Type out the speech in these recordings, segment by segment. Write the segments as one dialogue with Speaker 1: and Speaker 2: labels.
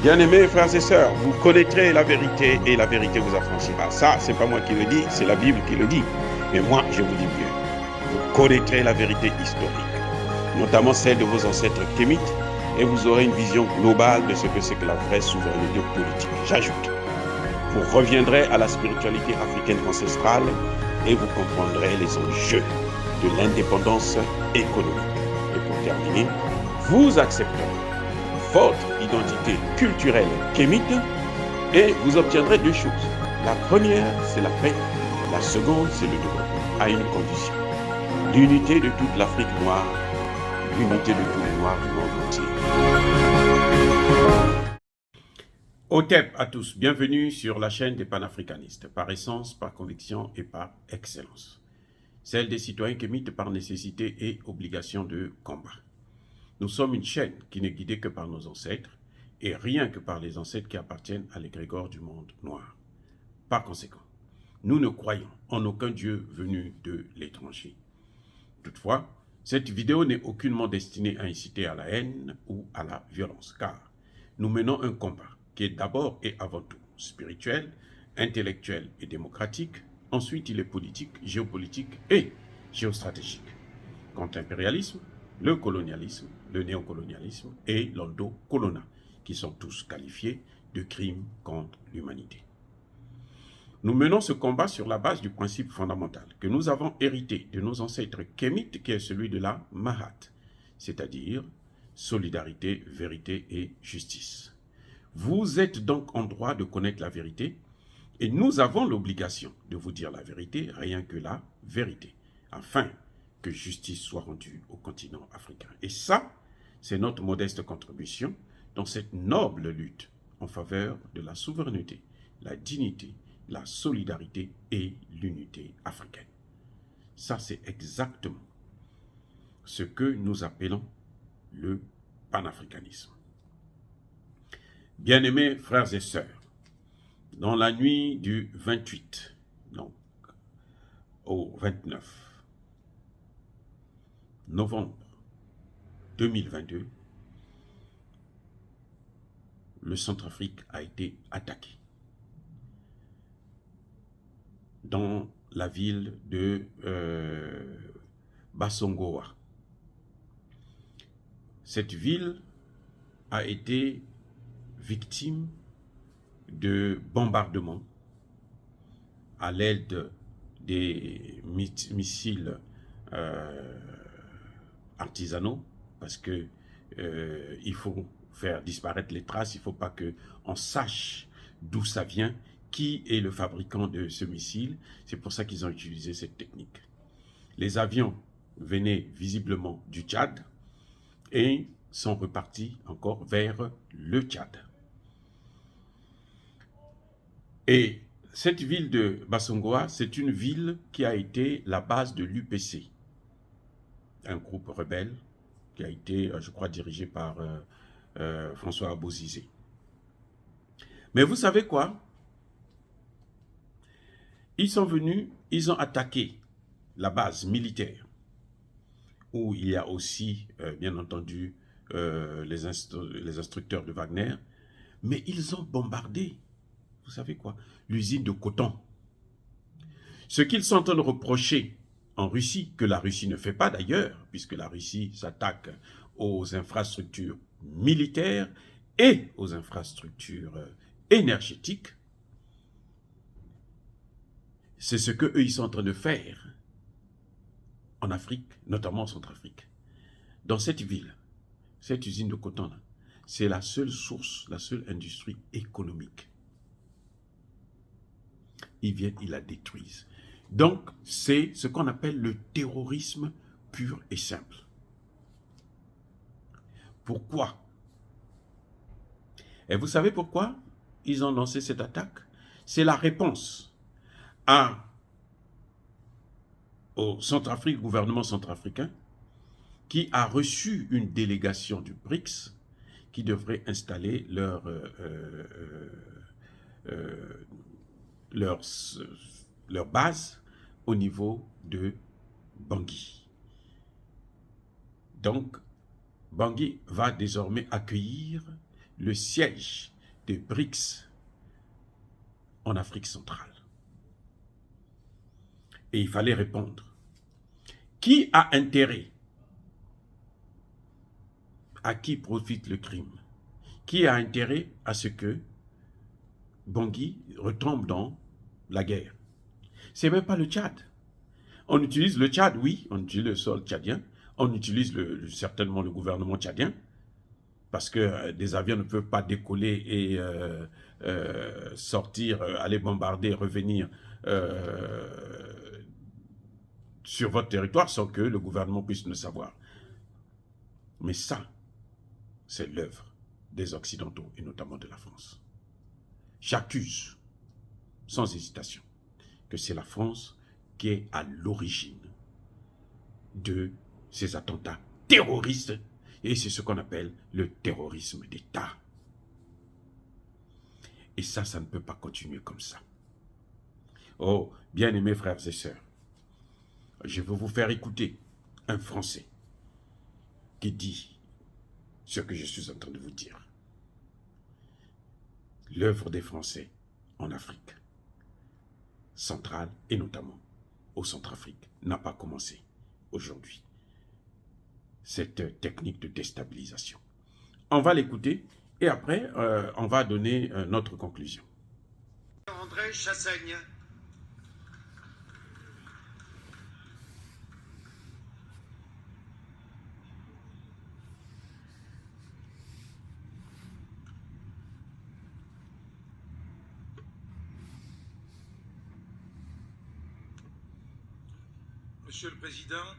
Speaker 1: Bien-aimés frères et sœurs, vous connaîtrez la vérité et la vérité vous affranchira. Ça, c'est pas moi qui le dis, c'est la Bible qui le dit. Mais moi, je vous dis mieux. Vous connaîtrez la vérité historique, notamment celle de vos ancêtres kémites, et vous aurez une vision globale de ce que c'est que la vraie souveraineté politique. J'ajoute, vous reviendrez à la spiritualité africaine ancestrale et vous comprendrez les enjeux de l'indépendance économique. Et pour terminer, vous accepterez votre identité culturelle kémite et vous obtiendrez deux choses. La première, c'est la paix. La seconde, c'est le développement, à une condition. L'unité de toute l'Afrique noire, l'unité de tous les Noirs du monde entier. Otep à tous, bienvenue sur la chaîne des panafricanistes, par essence, par conviction et par excellence. Celle des citoyens kémites par nécessité et obligation de combat. Nous sommes une chaîne qui n'est guidée que par nos ancêtres et rien que par les ancêtres qui appartiennent à l'égrégore du monde noir. Par conséquent, nous ne croyons en aucun Dieu venu de l'étranger. Toutefois, cette vidéo n'est aucunement destinée à inciter à la haine ou à la violence, car nous menons un combat qui est d'abord et avant tout spirituel, intellectuel et démocratique. Ensuite, il est politique, géopolitique et géostratégique. Contre l'impérialisme, le colonialisme, le néocolonialisme et l'endocolona, qui sont tous qualifiés de crimes contre l'humanité. Nous menons ce combat sur la base du principe fondamental que nous avons hérité de nos ancêtres kémites, qui est celui de la Mahat, c'est-à-dire solidarité, vérité et justice. Vous êtes donc en droit de connaître la vérité et nous avons l'obligation de vous dire la vérité, rien que la vérité, afin que justice soit rendue au continent africain. Et ça, c'est notre modeste contribution dans cette noble lutte en faveur de la souveraineté, la dignité, la solidarité et l'unité africaine. Ça, c'est exactement ce que nous appelons le panafricanisme. Bien-aimés frères et sœurs, dans la nuit du 28, donc au 29 novembre 2022, le Centrafrique a été attaqué dans la ville de Bassongoa. Cette ville a été victime de bombardements à l'aide des missiles artisanaux, parce que il faut faire disparaître les traces, il ne faut pas qu'on sache d'où ça vient, qui est le fabricant de ce missile. C'est pour ça qu'ils ont utilisé cette technique. Les avions venaient visiblement du Tchad et sont repartis encore vers le Tchad. Et cette ville de Bassongoa, c'est une ville qui a été la base de l'UPC, un groupe rebelle qui a été, je crois, dirigé par François Bozizé. Mais vous savez quoi? Ils sont venus, ils ont attaqué la base militaire, où il y a aussi, bien entendu, les instructeurs de Wagner, mais ils ont bombardé, vous savez quoi, l'usine de coton. Ce qu'ils sont en train de reprocher en Russie, que la Russie ne fait pas d'ailleurs, puisque la Russie s'attaque aux infrastructures militaires et aux infrastructures énergétiques, c'est ce qu'eux, ils sont en train de faire en Afrique, notamment en Centrafrique. Dans cette ville, cette usine de coton, c'est la seule source, la seule industrie économique. Ils viennent, ils la détruisent. Donc, c'est ce qu'on appelle le terrorisme pur et simple. Pourquoi? Et vous savez pourquoi ils ont lancé cette attaque? C'est la réponse au Centrafrique, gouvernement centrafricain, qui a reçu une délégation du BRICS qui devrait installer leur base au niveau de Bangui. Donc, Bangui va désormais accueillir le siège des BRICS en Afrique centrale. Et il fallait répondre. Qui a intérêt? À qui profite le crime? Qui a intérêt à ce que Bangui retombe dans la guerre? C'est même pas le Tchad. On utilise le Tchad, oui, on utilise le sol tchadien, on utilise certainement le gouvernement tchadien, parce que des avions ne peuvent pas décoller et sortir, aller bombarder, revenir sur votre territoire sans que le gouvernement puisse le savoir. Mais ça, c'est l'œuvre des Occidentaux et notamment de la France. J'accuse, sans hésitation, que c'est la France qui est à l'origine de ces attentats terroristes, et c'est ce qu'on appelle le terrorisme d'État. Et ça ne peut pas continuer comme ça. Oh, bien-aimés frères et sœurs, je veux vous faire écouter un Français qui dit ce que je suis en train de vous dire. L'œuvre des Français en Afrique centrale et notamment au Centrafrique n'a pas commencé aujourd'hui. Cette technique de déstabilisation. On va l'écouter et après on va donner notre conclusion.
Speaker 2: André Chassaigne. Monsieur le Président,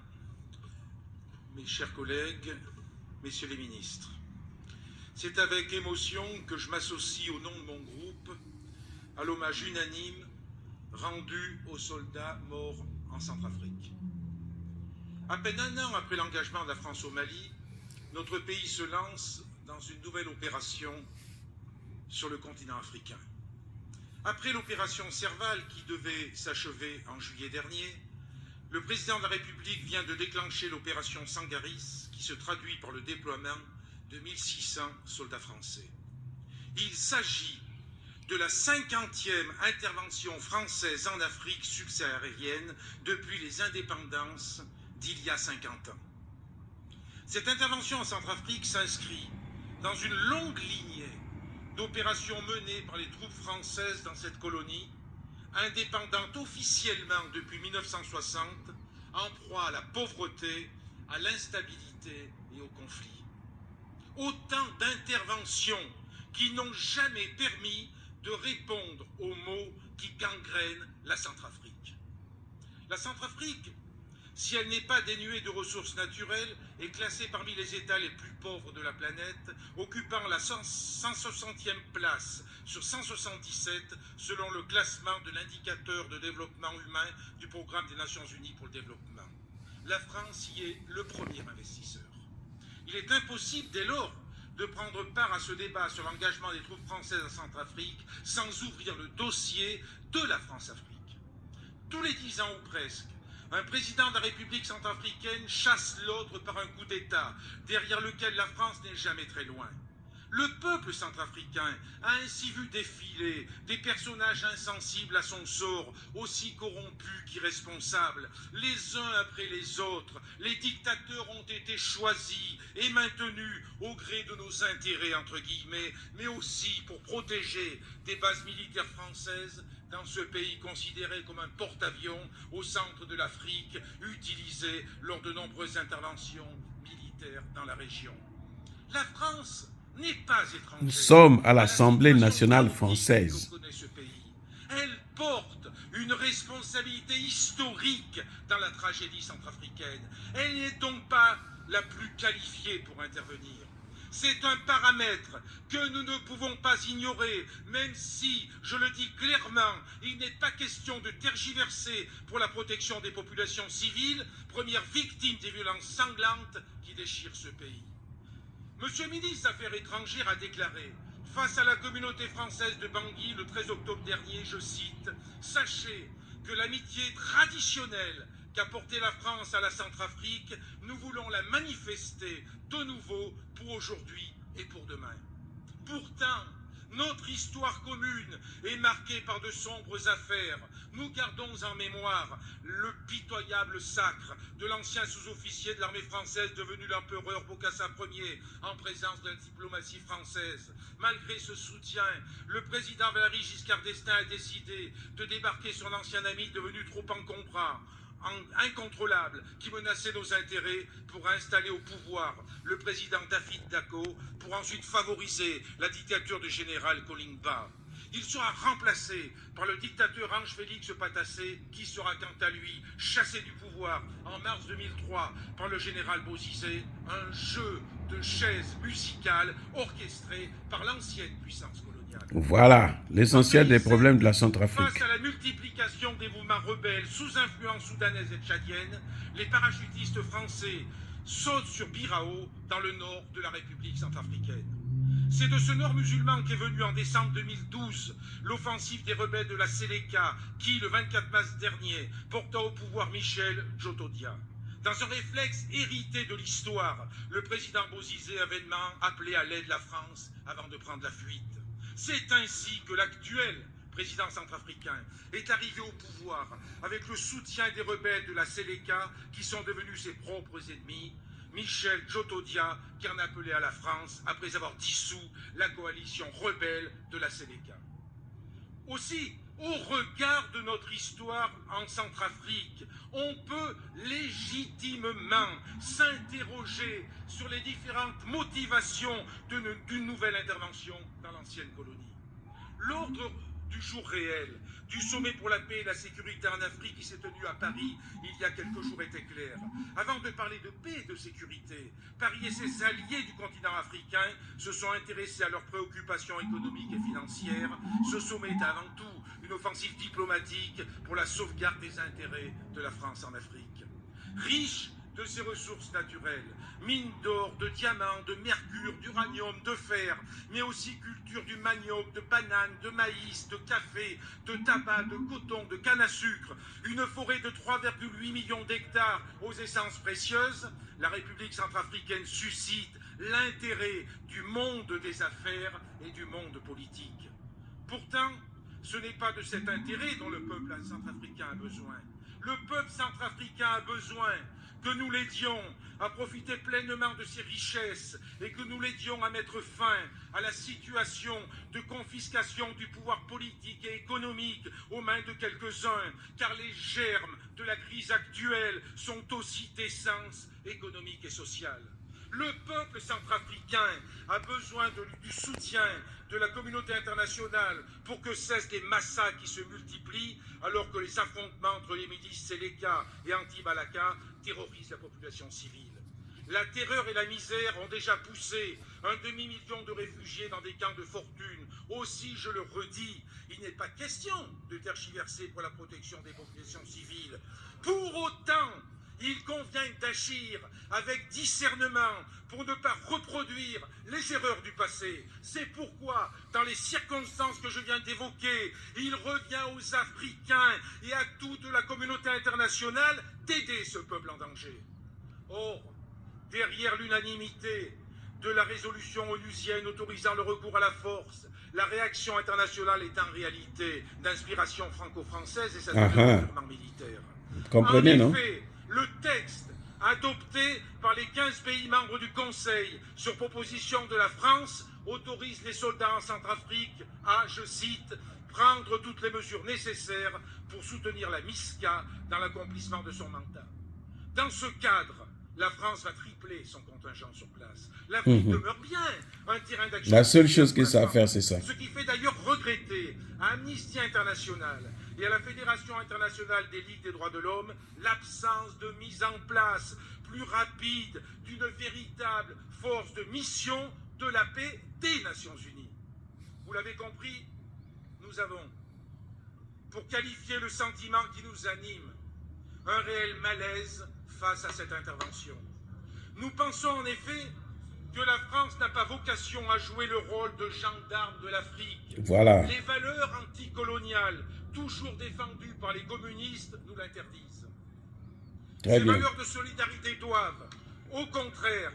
Speaker 2: mes chers collègues, messieurs les ministres, c'est avec émotion que je m'associe au nom de mon groupe à l'hommage unanime rendu aux soldats morts en Centrafrique. À peine un an après l'engagement de la France au Mali, notre pays se lance dans une nouvelle opération sur le continent africain. Après l'opération Serval qui devait s'achever en juillet dernier, le président de la République vient de déclencher l'opération Sangaris qui se traduit par le déploiement de 1600 soldats français. Il s'agit de la 50e intervention française en Afrique subsaharienne depuis les indépendances d'il y a 50 ans. Cette intervention en Centrafrique s'inscrit dans une longue lignée d'opérations menées par les troupes françaises dans cette colonie, indépendante officiellement depuis 1960, en proie à la pauvreté, à l'instabilité et au conflit. Autant d'interventions qui n'ont jamais permis de répondre aux maux qui gangrènent la Centrafrique. La Centrafrique, si elle n'est pas dénuée de ressources naturelles, est classée parmi les États les plus pauvres de la planète, occupant la 160e place sur 177 selon le classement de l'indicateur de développement humain du Programme des Nations Unies pour le développement. La France y est le premier investisseur. Il est impossible dès lors de prendre part à ce débat sur l'engagement des troupes françaises en Centrafrique sans ouvrir le dossier de la France-Afrique. Tous les 10 ans ou presque, un président de la République centrafricaine chasse l'autre par un coup d'État, derrière lequel la France n'est jamais très loin. Le peuple centrafricain a ainsi vu défiler des personnages insensibles à son sort, aussi corrompus qu'irresponsables. Les uns après les autres, les dictateurs ont été choisis et maintenus au gré de nos intérêts, entre guillemets, mais aussi pour protéger des bases militaires françaises dans ce pays considéré comme un porte-avions au centre de l'Afrique, utilisé lors de nombreuses interventions militaires dans la région. La France n'est pas étrangère.
Speaker 1: Nous sommes à l'Assemblée nationale française.
Speaker 2: Elle porte une responsabilité historique dans la tragédie centrafricaine. Elle n'est donc pas la plus qualifiée pour intervenir. C'est un paramètre que nous ne pouvons pas ignorer, même si, je le dis clairement, il n'est pas question de tergiverser pour la protection des populations civiles, premières victimes des violences sanglantes qui déchirent ce pays. Monsieur le ministre des Affaires étrangères a déclaré, face à la communauté française de Bangui le 13 octobre dernier, je cite, « Sachez que l'amitié traditionnelle qu'a portée la France à la Centrafrique, nous voulons la manifester de nouveau pour aujourd'hui et pour demain. » Pourtant, Notre histoire commune est marquée par de sombres affaires. Nous gardons en mémoire le pitoyable sacre de l'ancien sous-officier de l'armée française devenu l'empereur Bokassa Ier en présence de la diplomatie française. Malgré ce soutien, le président Valéry Giscard d'Estaing a décidé de débarquer son ancien ami devenu trop encombrant, incontrôlable, qui menaçait nos intérêts pour installer au pouvoir le président David Dacko pour ensuite favoriser la dictature du général Kolingba. Il sera remplacé par le dictateur Ange-Félix Patassé, qui sera quant à lui chassé du pouvoir en mars 2003 par le général Bozizé, un jeu de chaises musicales orchestré par l'ancienne puissance coloniale.
Speaker 1: Voilà l'essentiel des problèmes de la Centrafrique.
Speaker 2: Face à la multiplication des mouvements rebelles sous influence soudanaise et tchadienne, les parachutistes français sautent sur Birao, dans le nord de la République centrafricaine. C'est de ce nord musulman qu'est venue en décembre 2012 l'offensive des rebelles de la Séléka qui, le 24 mars dernier, porta au pouvoir Michel Djotodia. Dans un réflexe hérité de l'histoire, le président Bozizé a vainement appelé à l'aide la France avant de prendre la fuite. C'est ainsi que l'actuel président centrafricain est arrivé au pouvoir avec le soutien des rebelles de la Séléka qui sont devenus ses propres ennemis. Michel Djotodia qui en appelait à la France après avoir dissous la coalition rebelle de la Séléka. Aussi, au regard de notre histoire en Centrafrique, on peut légitimement s'interroger sur les différentes motivations d'une nouvelle intervention dans l'ancienne colonie. L'ordre du jour réel du sommet pour la paix et la sécurité en Afrique qui s'est tenu à Paris il y a quelques jours était clair. Avant de parler de paix et de sécurité, Paris et ses alliés du continent africain se sont intéressés à leurs préoccupations économiques et financières. Ce sommet est avant tout une offensive diplomatique pour la sauvegarde des intérêts de la France en Afrique. Riche de ses ressources naturelles, mines d'or, de diamants, de mercure, d'uranium, de fer, mais aussi culture du manioc, de bananes, de maïs, de café, de tabac, de coton, de canne à sucre, une forêt de 3,8 millions d'hectares aux essences précieuses, la République centrafricaine suscite l'intérêt du monde des affaires et du monde politique. Pourtant, ce n'est pas de cet intérêt dont le peuple centrafricain a besoin. Le peuple centrafricain a besoin que nous l'aidions à profiter pleinement de ses richesses et que nous l'aidions à mettre fin à la situation de confiscation du pouvoir politique et économique aux mains de quelques-uns, car les germes de la crise actuelle sont aussi d'essence économique et sociale. Le peuple centrafricain a besoin du soutien de la communauté internationale pour que cessent les massacres qui se multiplient alors que les affrontements entre les milices Séléka et anti-Balaka terrorisent la population civile. La terreur et la misère ont déjà poussé un demi-million de réfugiés dans des camps de fortune. Aussi, je le redis, il n'est pas question de tergiverser pour la protection des populations civiles. Pour autant, il convient d'agir avec discernement pour ne pas reproduire les erreurs du passé. C'est pourquoi, dans les circonstances que je viens d'évoquer, il revient aux Africains et à toute la communauté internationale d'aider ce peuple en danger. Or, derrière l'unanimité de la résolution onusienne autorisant le recours à la force, la réaction internationale est en réalité d'inspiration franco-française et ça devient purement militaire.
Speaker 1: Vous comprenez, non?
Speaker 2: Le texte adopté par les 15 pays membres du Conseil sur proposition de la France autorise les soldats en Centrafrique à, je cite, prendre toutes les mesures nécessaires pour soutenir la MISCA dans l'accomplissement de son mandat. Dans ce cadre, la France va tripler son contingent sur place. L'Afrique demeure bien un terrain d'action.
Speaker 1: La seule chose qu'ils savent faire, c'est ça.
Speaker 2: Ce qui fait d'ailleurs regretter à Amnesty International et à la Fédération internationale des ligues des droits de l'homme l'absence de mise en place plus rapide d'une véritable force de mission de la paix des Nations Unies. Vous l'avez compris, nous avons, pour qualifier le sentiment qui nous anime, un réel malaise face à cette intervention. Nous pensons en effet que la France n'a pas vocation à jouer le rôle de gendarme de l'Afrique.
Speaker 1: Voilà.
Speaker 2: Les valeurs anticoloniales, toujours défendues par les communistes, nous l'interdisent. Ces valeurs de solidarité doivent, au contraire,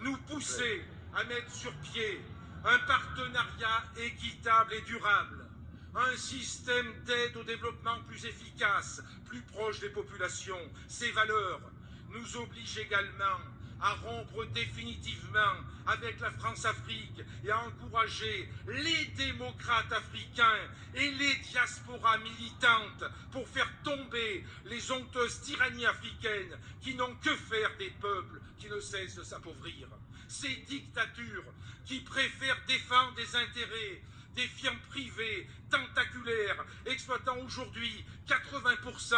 Speaker 2: nous pousser à mettre sur pied un partenariat équitable et durable, un système d'aide au développement plus efficace, plus proche des populations. Ces valeurs nous obligent également à rompre définitivement avec la France-Afrique et à encourager les démocrates africains et les diasporas militantes pour faire tomber les honteuses tyrannies africaines qui n'ont que faire des peuples qui ne cessent de s'appauvrir. Ces dictatures qui préfèrent défendre des intérêts des firmes privées tentaculaires exploitant aujourd'hui 80%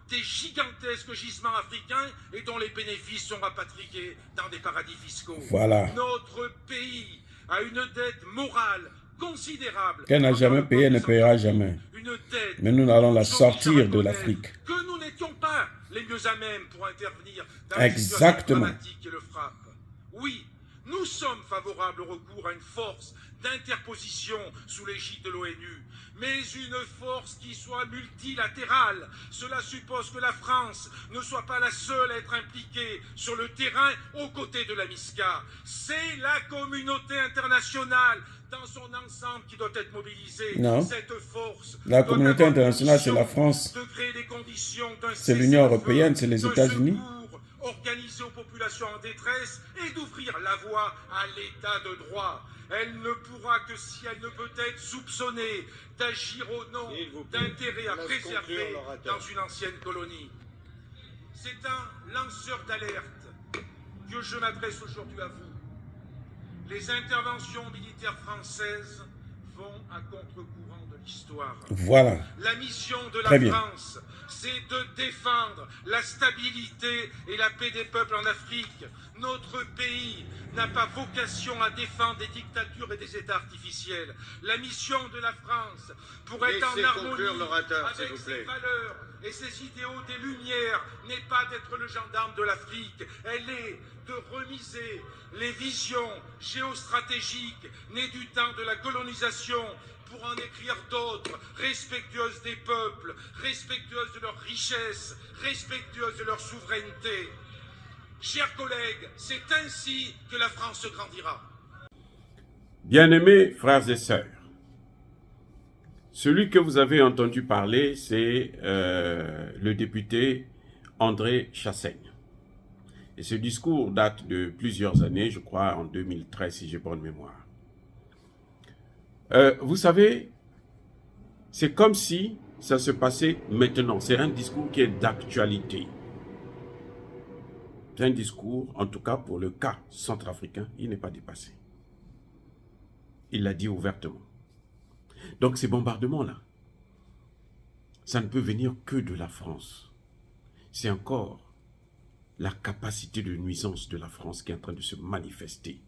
Speaker 2: des gigantesques gisements africains et dont les bénéfices sont rapatriés dans des paradis fiscaux.
Speaker 1: Voilà.
Speaker 2: Notre pays a une dette morale considérable.
Speaker 1: Qu'elle n'a jamais payée, elle ne payera jamais.
Speaker 2: Une dette
Speaker 1: mais nous allons la sortir de l'Afrique.
Speaker 2: Que nous n'étions pas les mieux à même pour intervenir dans
Speaker 1: Exactement.
Speaker 2: la situation dramatique qui le frappe. Oui, nous sommes favorables au recours à une force d'interposition sous l'égide de l'ONU, mais une force qui soit multilatérale. Cela suppose que la France ne soit pas la seule à être impliquée sur le terrain aux côtés de la MISCA. C'est la communauté internationale dans son ensemble qui doit être mobilisée.
Speaker 1: Non.
Speaker 2: Cette force
Speaker 1: la communauté internationale, c'est la France. C'est l'Union européenne, c'est les États-Unis.
Speaker 2: Organiser aux populations en détresse et d'ouvrir la voie à l'état de droit. Elle ne pourra que si elle ne peut être soupçonnée d'agir au nom d'intérêts à préserver dans une ancienne colonie. C'est un lanceur d'alerte que je m'adresse aujourd'hui à vous. Les interventions militaires françaises vont à contre-courant de l'histoire.
Speaker 1: Voilà.
Speaker 2: La mission de
Speaker 1: Très
Speaker 2: la
Speaker 1: bien.
Speaker 2: France, c'est de défendre la stabilité et la paix des peuples en Afrique. Notre pays n'a pas vocation à défendre des dictatures et des États artificiels. La mission de la France, pour être en harmonie avec ses valeurs et ses idéaux des Lumières, n'est pas d'être le gendarme de l'Afrique. Elle est de remiser les visions géostratégiques nées du temps de la colonisation pour en écrire d'autres, respectueuses des peuples, respectueuses de leur richesse, respectueuses de leur souveraineté. Chers collègues, c'est ainsi que la France grandira.
Speaker 1: Bien-aimés frères et sœurs, celui que vous avez entendu parler, c'est le député André Chassaigne. Et ce discours date de plusieurs années, je crois en 2013 si j'ai bonne mémoire. Vous savez, c'est comme si ça se passait maintenant. C'est un discours qui est d'actualité. C'est un discours, en tout cas pour le cas centrafricain, il n'est pas dépassé. Il l'a dit ouvertement. Donc ces bombardements-là, ça ne peut venir que de la France. C'est encore la capacité de nuisance de la France qui est en train de se manifester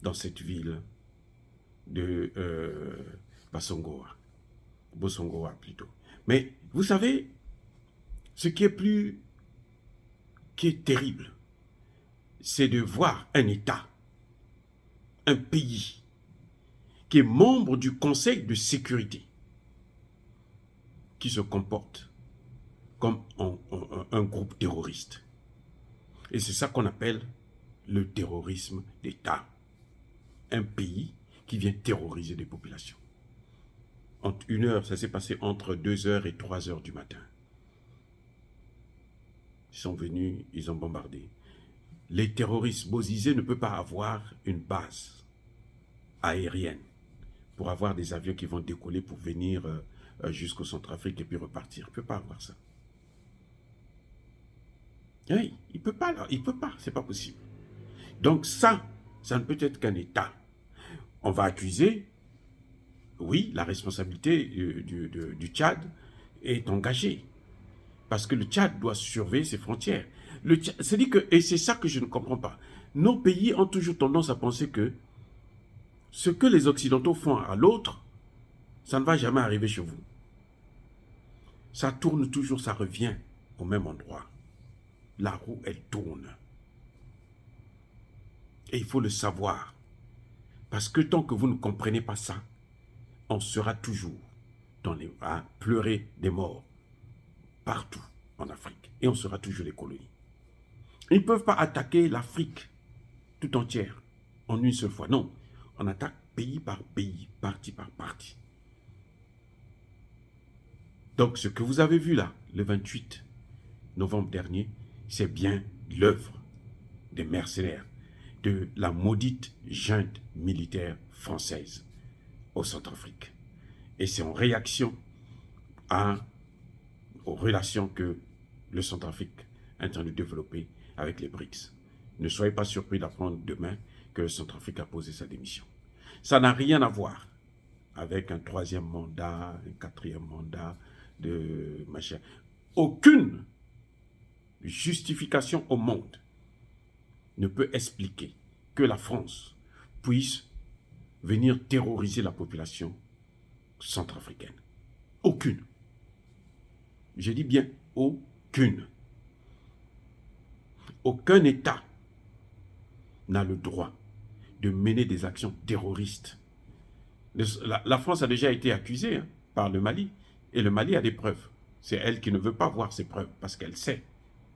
Speaker 1: dans cette ville de Bosongoa plutôt. Mais vous savez, ce qui est terrible, c'est de voir un État, un pays, qui est membre du Conseil de sécurité, qui se comporte comme un groupe terroriste. Et c'est ça qu'on appelle le terrorisme d'État. Un pays qui vient terroriser des populations. Entre 1 heure, ça s'est passé entre 2 heures et 3 heures du matin. Ils sont venus, ils ont bombardé. Les terroristes, Bozizé ne peut pas avoir une base aérienne pour avoir des avions qui vont décoller pour venir jusqu'au Centrafrique et puis repartir. Il ne peut pas avoir ça. Oui, il ne peut pas, là. Il ne peut pas, c'est pas possible. Donc ça ne peut être qu'un État. On va accuser, oui, la responsabilité du Tchad est engagée. Parce que le Tchad doit surveiller ses frontières. C'est-à-dire que, et c'est ça que je ne comprends pas, nos pays ont toujours tendance à penser que ce que les Occidentaux font à l'autre, ça ne va jamais arriver chez vous. Ça tourne toujours, ça revient au même endroit. La roue, elle tourne. Et il faut le savoir. Parce que tant que vous ne comprenez pas ça, on sera toujours à pleurer des morts partout en Afrique. Et on sera toujours les colonies. Ils ne peuvent pas attaquer l'Afrique tout entière en une seule fois. Non. On attaque pays par pays, parti par parti. Donc, ce que vous avez vu là, le 28 novembre dernier, c'est bien l'œuvre des mercenaires, de la maudite junte militaire française au Centrafrique. Et c'est en réaction aux relations que le Centrafrique est en train de développer avec les BRICS. Ne soyez pas surpris d'apprendre demain que le Centrafrique a posé sa démission. Ça n'a rien à voir avec un troisième mandat, un quatrième mandat de machin. Aucune justification au monde ne peut expliquer que la France puisse venir terroriser la population centrafricaine. Aucune. Je dis bien aucune. Aucun État n'a le droit de mener des actions terroristes. La France a déjà été accusée par le Mali, et le Mali a des preuves. C'est elle qui ne veut pas voir ces preuves, parce qu'elle sait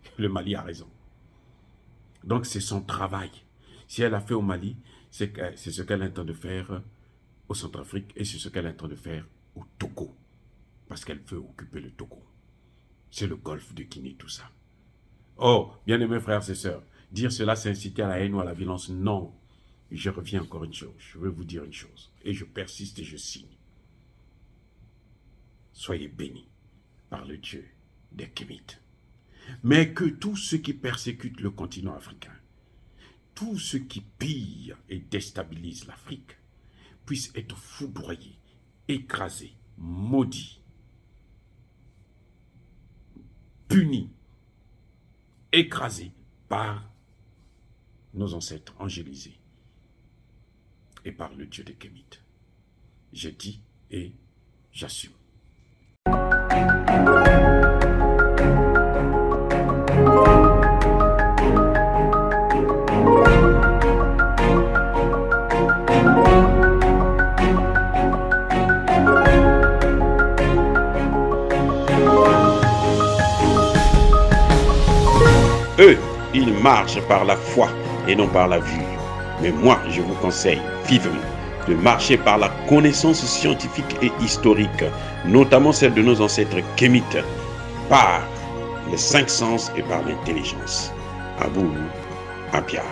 Speaker 1: que le Mali a raison. Donc c'est son travail. Si elle a fait au Mali, c'est ce qu'elle est en train de faire au Centrafrique, et c'est ce qu'elle est en train de faire au Togo, parce qu'elle veut occuper le Togo. C'est le golfe de Guinée, tout ça. Oh, bien-aimés frères et sœurs, dire cela, c'est inciter à la haine ou à la violence. Non. Je reviens encore une chose. Je veux vous dire une chose. Et je persiste et je signe. Soyez bénis par le Dieu des Kémites. Mais que tous ceux qui persécutent le continent africain, tous ceux qui pillent et déstabilisent l'Afrique, puissent être foudroyés, écrasés, maudits, punis, écrasés par nos ancêtres angélisés et par le Dieu des Kémites. Je dis et j'assume. Eux, ils marchent par la foi et non par la vue. Mais moi, je vous conseille vivement de marcher par la connaissance scientifique et historique, notamment celle de nos ancêtres kémites, par les cinq sens et par l'intelligence. À vous, Apia.